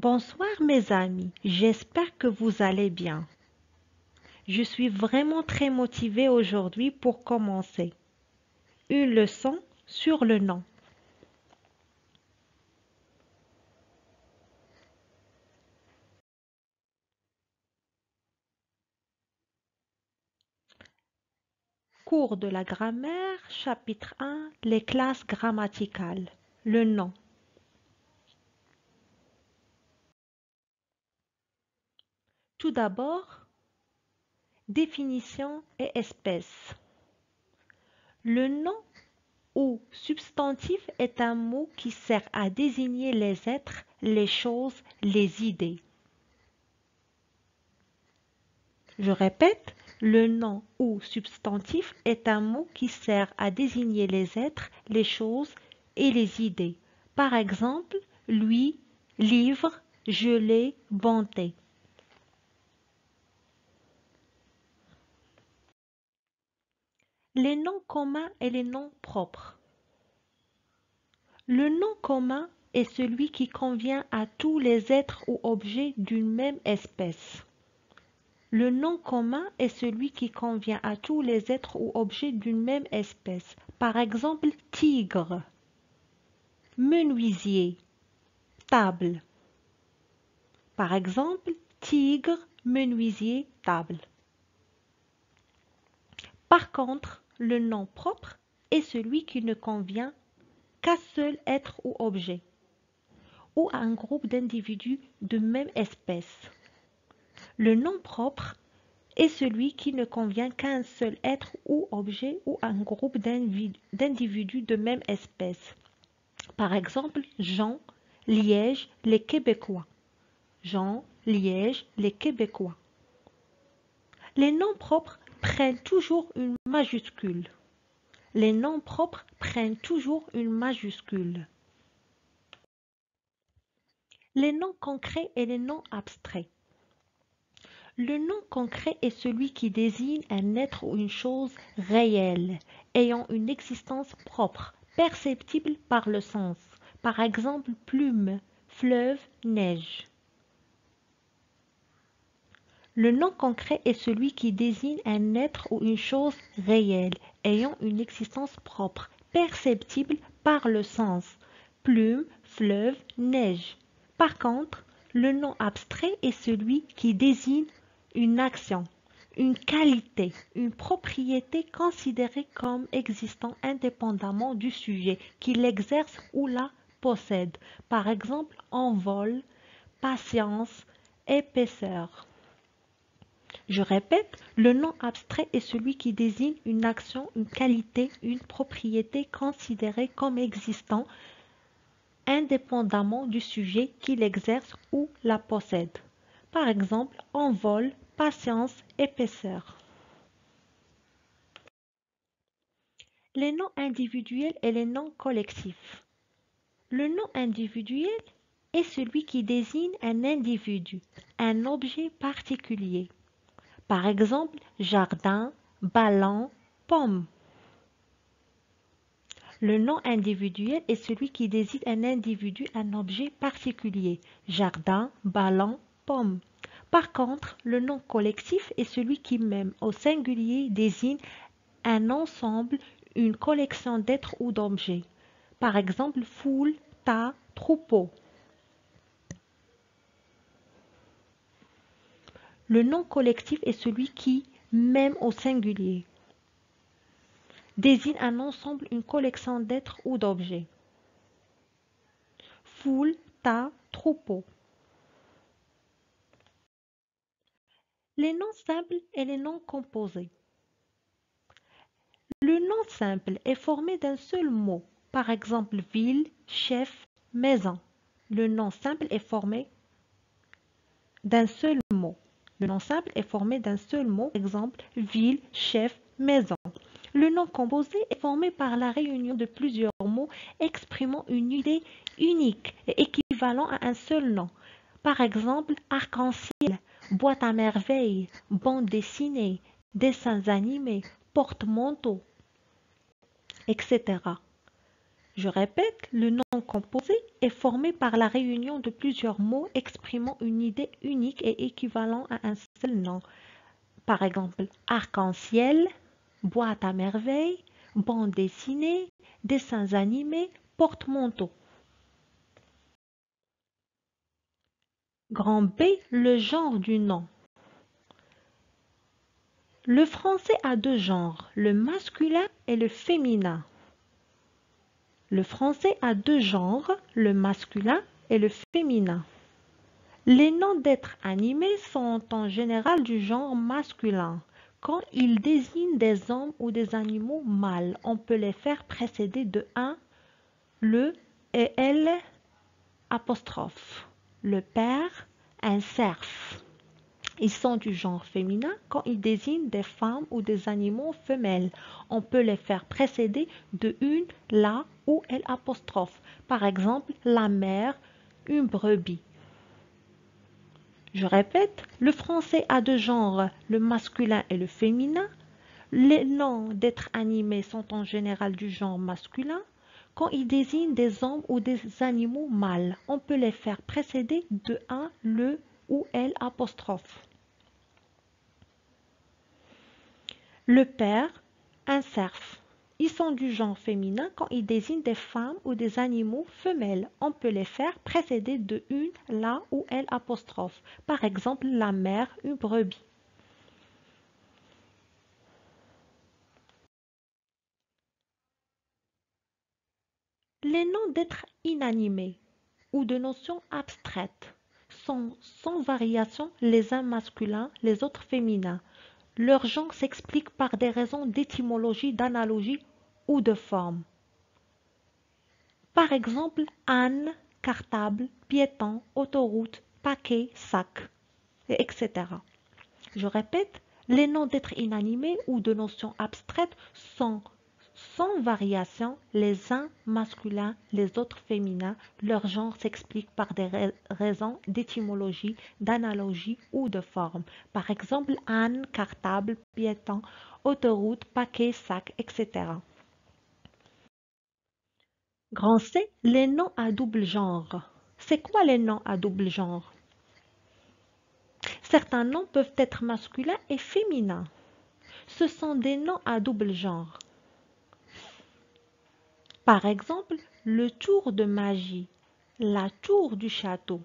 Bonsoir mes amis, j'espère que vous allez bien. Je suis vraiment très motivée aujourd'hui pour commencer. Une leçon sur le nom. Cours de la grammaire, chapitre 1, les classes grammaticales. Le nom. Tout d'abord, définition et espèce. Le nom ou substantif est un mot qui sert à désigner les êtres, les choses, les idées. Je répète, le nom ou substantif est un mot qui sert à désigner les êtres, les choses et les idées. Par exemple, lui, livre, gelée, bonté. Les noms communs et les noms propres. Le nom commun est celui qui convient à tous les êtres ou objets d'une même espèce. Le nom commun est celui qui convient à tous les êtres ou objets d'une même espèce. Par exemple, tigre, menuisier, table. Par exemple, tigre, menuisier, table. Par contre, le nom propre est celui qui ne convient qu'à seul être ou objet, ou à un groupe d'individus de même espèce. Le nom propre est celui qui ne convient qu'à un seul être ou objet ou à un groupe d'individus de même espèce. Par exemple, Jean, Liège, les Québécois. Jean, Liège, les Québécois. Les noms propres prennent toujours une majuscule. Les noms propres prennent toujours une majuscule. Les noms concrets et les noms abstraits. Le nom concret est celui qui désigne un être ou une chose réelle, ayant une existence propre, perceptible par le sens. Par exemple, plume, fleuve, neige. Le nom concret est celui qui désigne un être ou une chose réelle, ayant une existence propre, perceptible par le sens. Plume, fleuve, neige. Par contre, le nom abstrait est celui qui désigne une action, une qualité, une propriété considérée comme existant indépendamment du sujet qui l'exerce ou la possède. Par exemple, envol, patience, épaisseur. Je répète, le nom abstrait est celui qui désigne une action, une qualité, une propriété considérée comme existant indépendamment du sujet qui l'exerce ou la possède. Par exemple, envol, patience, épaisseur. Les noms individuels et les noms collectifs. Le nom individuel est celui qui désigne un individu, un objet particulier. Par exemple, jardin, ballon, pomme. Le nom individuel est celui qui désigne un individu, un objet particulier. Jardin, ballon, pomme. Par contre, le nom collectif est celui qui, même au singulier, désigne un ensemble, une collection d'êtres ou d'objets. Par exemple, foule, tas, troupeau. Le nom collectif est celui qui, même au singulier, désigne un ensemble, une collection d'êtres ou d'objets. Foule, tas, troupeau. Les noms simples et les noms composés. Le nom simple est formé d'un seul mot, par exemple ville, chef, maison. Le nom simple est formé d'un seul mot. Le nom simple est formé d'un seul mot, exemple ville, chef, maison. Le nom composé est formé par la réunion de plusieurs mots exprimant une idée unique et équivalent à un seul nom. Par exemple, arc-en-ciel, boîte à merveilles, bande dessinée, dessins animés, porte-manteau, etc. Je répète, le nom composé est formé par la réunion de plusieurs mots exprimant une idée unique et équivalent à un seul nom. Par exemple, arc-en-ciel, boîte à merveilles, bande dessinée, dessins animés, porte-manteau. Grand B, le genre du nom. Le français a deux genres, le masculin et le féminin. Le français a deux genres, le masculin et le féminin. Les noms d'êtres animés sont en général du genre masculin. Quand ils désignent des hommes ou des animaux mâles, on peut les faire précéder de un, le et l apostrophe. Le père, un cerf. Ils sont du genre féminin quand ils désignent des femmes ou des animaux femelles. On peut les faire précéder de une, la ou l apostrophe. Par exemple, la mère, une brebis. Je répète, le français a deux genres, le masculin et le féminin. Les noms d'êtres animés sont en général du genre masculin. Quand ils désignent des hommes ou des animaux mâles, on peut les faire précéder de un, le ou l apostrophe. Le père, un cerf. Ils sont du genre féminin quand ils désignent des femmes ou des animaux femelles. On peut les faire précéder de une, la ou l apostrophe. Par exemple, la mère, une brebis. Les noms d'êtres inanimés ou de notions abstraites sont sans variation les uns masculins, les autres féminins. Leur genre s'explique par des raisons d'étymologie, d'analogie ou de forme. Par exemple, âne, cartable, piéton, autoroute, paquet, sac, etc. Je répète, les noms d'êtres inanimés ou de notions abstraites sont sans variation les uns masculins, les autres féminins. Leur genre s'explique par des raisons d'étymologie, d'analogie ou de forme. Par exemple, âne, cartable, piéton, autoroute, paquet, sac, etc. Grand C, les noms à double genre. C'est quoi les noms à double genre? Certains noms peuvent être masculins et féminins. Ce sont des noms à double genre. Par exemple, le tour de magie, la tour du château.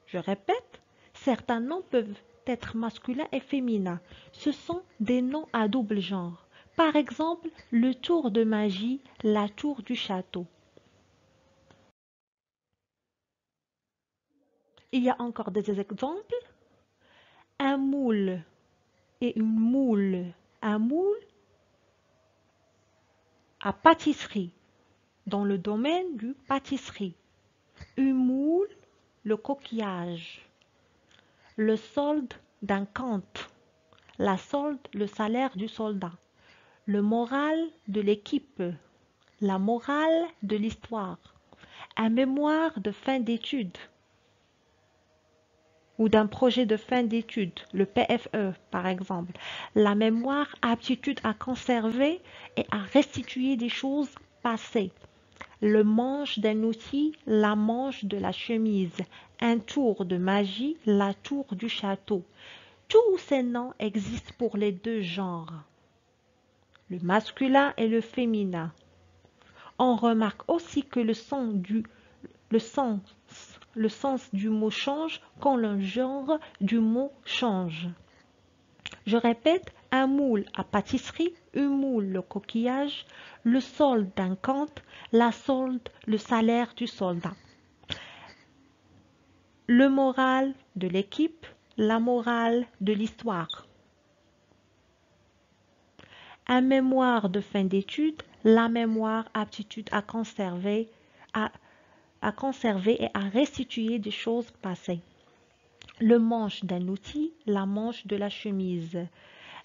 Je répète, certains noms peuvent être masculins et féminins. Ce sont des noms à double genre. Par exemple, le tour de magie, la tour du château. Il y a encore des exemples. Un moule et une moule. Un moule à pâtisserie, dans le domaine du pâtisserie. Une moule, le coquillage. Le solde d'un compte. La solde, le salaire du soldat. Le moral de l'équipe. La morale de l'histoire. Un mémoire de fin d'études ou d'un projet de fin d'études, le PFE par exemple. La mémoire, aptitude à conserver et à restituer des choses passées. Le manche d'un outil, la manche de la chemise. Un tour de magie, la tour du château. Tous ces noms existent pour les deux genres, le masculin et le féminin. On remarque aussi que le sens, le sens du mot change quand le genre du mot change. Je répète, un moule à pâtisserie, une moule le coquillage, le solde d'un compte, la solde le salaire du soldat. Le moral de l'équipe, la morale de l'histoire. Un mémoire de fin d'études, la mémoire aptitude à conserver, à conserver et à restituer des choses passées. Le manche d'un outil, la manche de la chemise.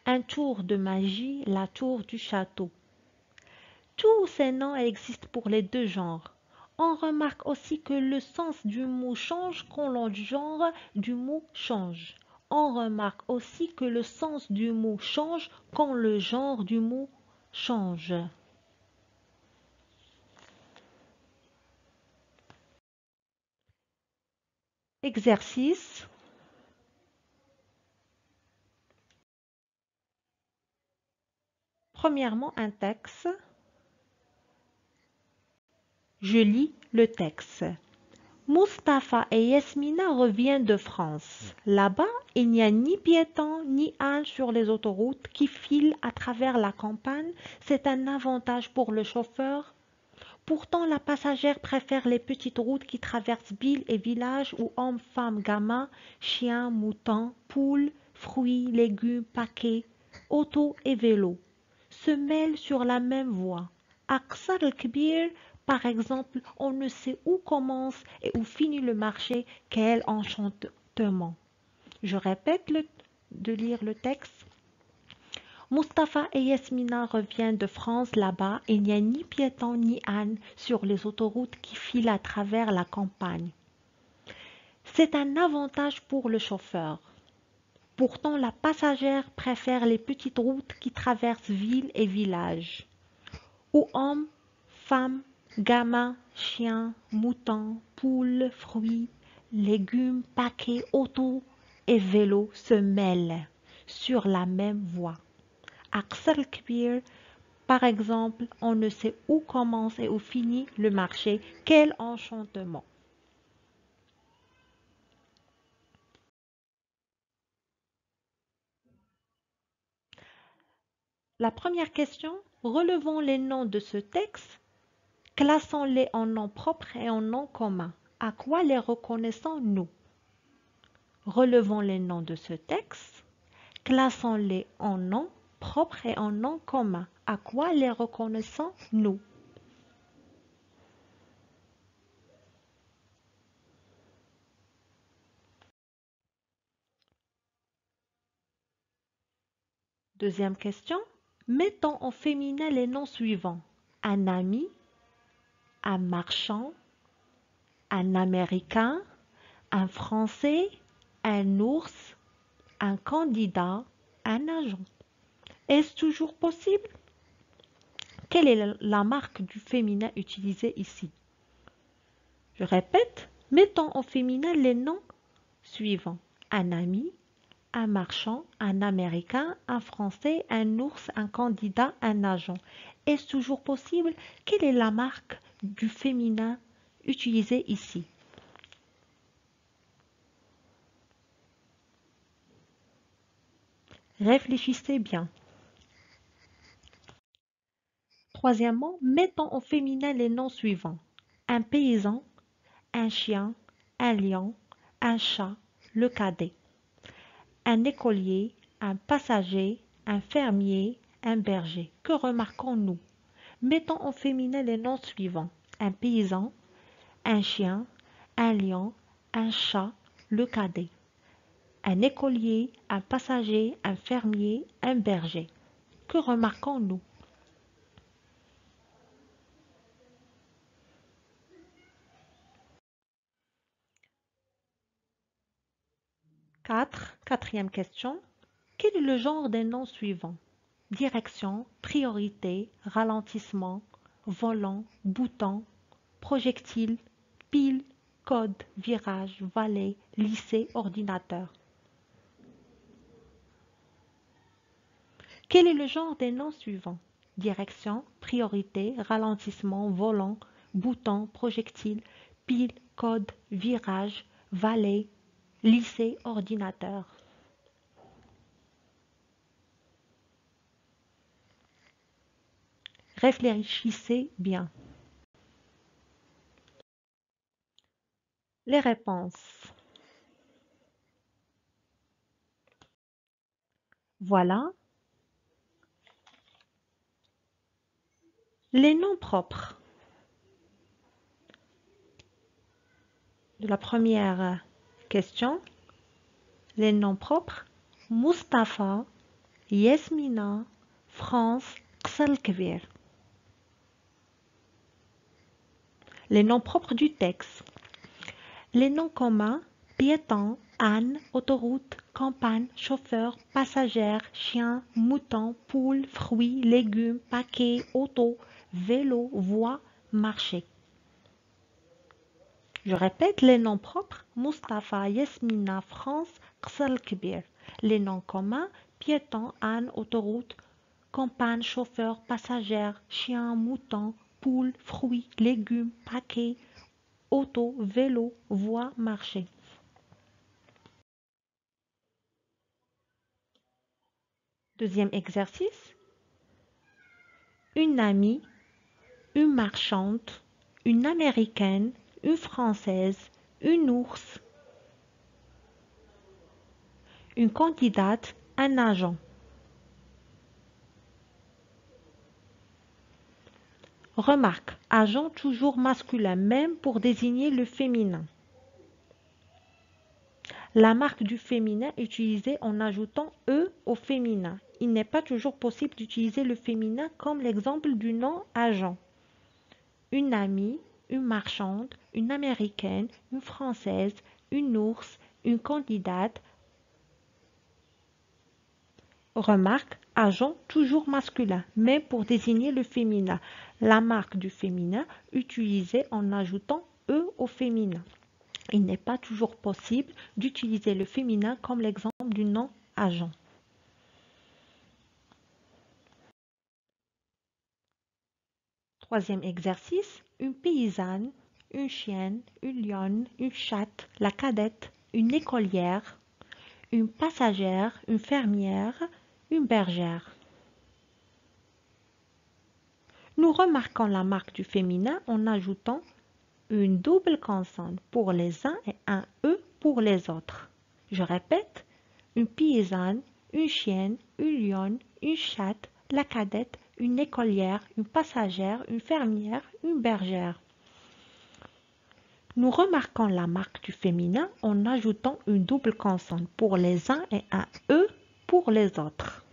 Un tour de magie, la tour du château. Tous ces noms existent pour les deux genres. On remarque aussi que le sens du mot change quand le genre du mot change. On remarque aussi que le sens du mot change quand le genre du mot change. Exercice. Premièrement, un texte. Je lis le texte. Mustapha et Yasmina reviennent de France. Là-bas, il n'y a ni piétons ni ânes sur les autoroutes qui filent à travers la campagne. C'est un avantage pour le chauffeur. Pourtant, la passagère préfère les petites routes qui traversent villes et villages où hommes, femmes, gamins, chiens, moutons, poules, fruits, légumes, paquets, autos et vélos se mêlent sur la même voie. Aqsar al-Kbir, par exemple, on ne sait où commence et où finit le marché. Quel enchantement! Je répète de lire le texte. Mustapha et Yasmina reviennent de France. Là-bas, il n'y a ni piétons ni ânes sur les autoroutes qui filent à travers la campagne. C'est un avantage pour le chauffeur. Pourtant, la passagère préfère les petites routes qui traversent villes et villages, où hommes, femmes, gamins, chiens, moutons, poules, fruits, légumes, paquets, autos et vélos se mêlent sur la même voie. Aqsar al-Kbir, par exemple, on ne sait où commence et où finit le marché. Quel enchantement! La première question, relevons les noms de ce texte, classons-les en noms propres et en noms communs. À quoi les reconnaissons-nous? Relevons les noms de ce texte, classons-les en noms propres et en noms communs. À quoi les reconnaissons-nous? Deuxième question, mettons au féminin les noms suivants. Un ami, un marchand, un Américain, un Français, un ours, un candidat, un agent. Est-ce toujours possible? Quelle est la marque du féminin utilisée ici? Je répète, mettons au féminin les noms suivants. Un ami, un marchand, un Américain, un Français, un ours, un candidat, un agent. Est-ce toujours possible? Quelle est la marque du féminin utilisée ici? Réfléchissez bien. Troisièmement, mettons au féminin les noms suivants. Un paysan, un chien, un lion, un chat, le cadet. Un écolier, un passager, un fermier, un berger. Que remarquons-nous? Mettons au féminin les noms suivants. Un paysan, un chien, un lion, un chat, le cadet. Un écolier, un passager, un fermier, un berger. Que remarquons-nous? 4. Quatrième question. Quel est le genre des noms suivants? Direction, priorité, ralentissement, volant, bouton, projectile, pile, code, virage, valet, lycée, ordinateur. Quel est le genre des noms suivants? Direction, priorité, ralentissement, volant, bouton, projectile, pile, code, virage, valet, lycée, ordinateur. Réfléchissez bien. Les réponses. Voilà. Les noms propres de la première question. Les noms propres. Mustapha, Yasmina, France, Ksalkvir. Les noms propres du texte. Les noms communs, piétons, âne, autoroute, campagne, chauffeur, passagère, chien, mouton, poule, fruits, légumes, paquets, auto, vélo, voie, marché. Je répète les noms propres, Mustapha, Yasmina, France, Qsal Kbir. Les noms communs, piéton, âne, autoroute, campagne, chauffeur, passagère, chien, mouton, poule, fruits, légumes, paquet, auto, vélo, voie, marché. Deuxième exercice. Une amie, une marchande, une américaine, une française, une ours, une candidate, un agent. Remarque, agent toujours masculin, même pour désigner le féminin. La marque du féminin est utilisée en ajoutant E au féminin. Il n'est pas toujours possible d'utiliser le féminin comme l'exemple du nom agent. Une amie, une marchande, une américaine, une française, une ours, une candidate. Remarque, agent toujours masculin, mais pour désigner le féminin. La marque du féminin utilisée en ajoutant E au féminin. Il n'est pas toujours possible d'utiliser le féminin comme l'exemple du nom agent. Troisième exercice, une paysanne, une chienne, une lionne, une chatte, la cadette, une écolière, une passagère, une fermière, une bergère. Nous remarquons la marque du féminin en ajoutant une double consonne pour les uns et un E pour les autres. Je répète, une paysanne, une chienne, une lionne, une chatte, la cadette, une écolière, une passagère, une fermière, une bergère. Nous remarquons la marque du féminin en ajoutant une double consonne pour les uns et un E pour les autres.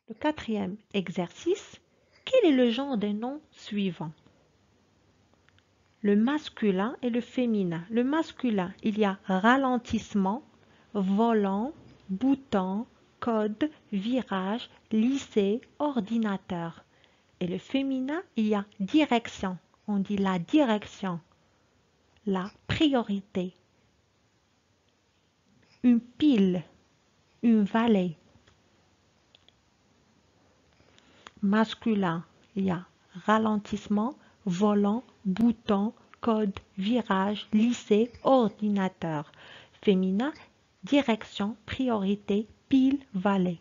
Le quatrième exercice, quel est le genre des noms suivants? Le masculin et le féminin. Le masculin, il y a ralentissement, volant, bouton, code, virage, lycée, ordinateur. Et le féminin, il y a direction. On dit la direction, la priorité. Une pile, une vallée. Masculin, il y a ralentissement, volant, bouton, code, virage, lycée, ordinateur. Féminin, direction, priorité, pile, vallée.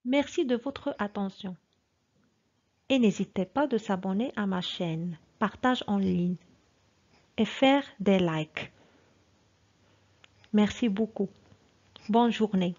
Merci de votre attention. Et n'hésitez pas de s'abonner à ma chaîne, partage en ligne et faire des likes. Merci beaucoup. Bonne journée.